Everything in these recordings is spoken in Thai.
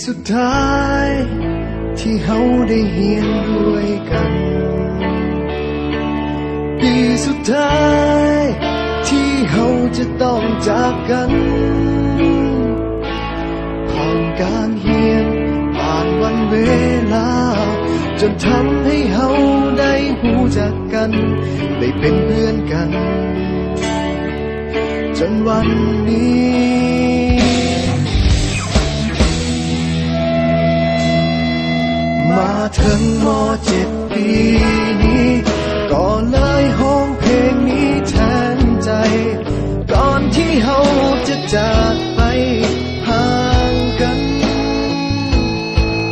สุดท้ายที่เฮาได้เฮียนด้วยกันปีสุดท้ายที่เฮาจะต้องจากกันผ่านการเฮียนผ่านวันเวลาจนทำให้เฮาได้หูจักกันได้เป็นเพื่อนกันจนวันนี้มาถึงม.7 ปีนี้ก็เลยห้องเพลงนี้แทนใจก่อนที่เฮาจะจากไปห่างกัน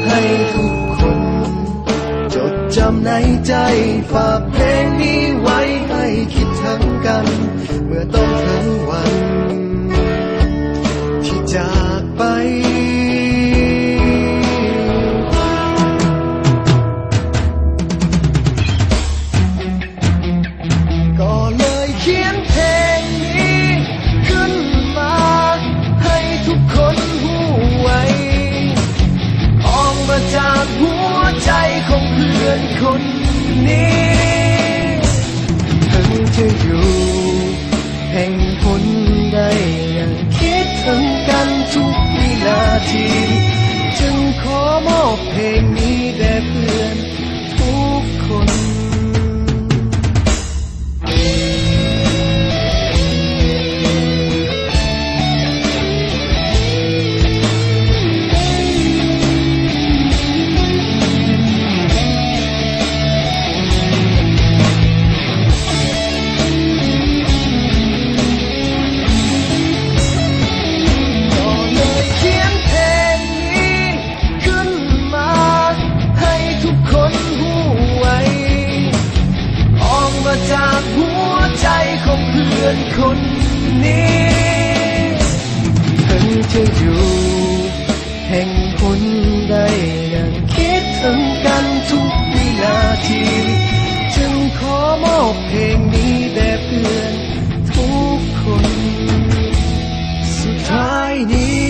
ให้ทุกคนจดจำในใจฝากเพลงนี้ไว้ให้คิดถึงกันเมื่อต้องถึงวันที่จากไปจากหัวใจของเพื่อนคนนี้ถึงจะอยู่แห่งหนใดยังคิดถึงกันทุกวินาทีจึงขอมอบเพลงนี้แด่เพื่อนทุกคนจากหัวใจของเพื่อนคนนี้ถึงจะอยู่แห่งหนใดยังคิดถึงกันทุกวินาทีจึงขอมอบเพลงนี้แด่เพื่อนทุกคนสุดท้ายนี้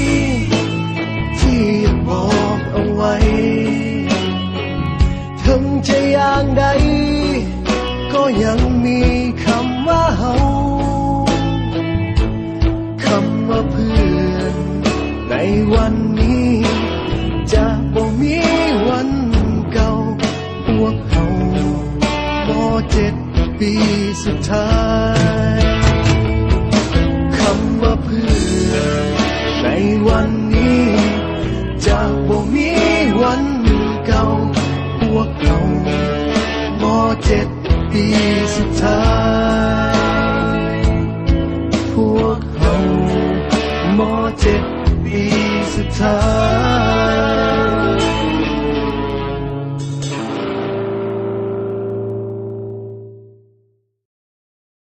ที่อยากบอกเอาไว้ถึงจะอย่างใดก็ยังมีคำว่าเฮาคำว่าเพื่อนในวันนี้จะบ่มีวันเก่าพวกเฮาม.7 ปีสุดท้ายคำว่าเพื่อนในวันนี้จะบ่มีวันเก่าพวกเฮาม.7 ปีสุดท้ายพวกเฮาม.7 ปีสุดท้าย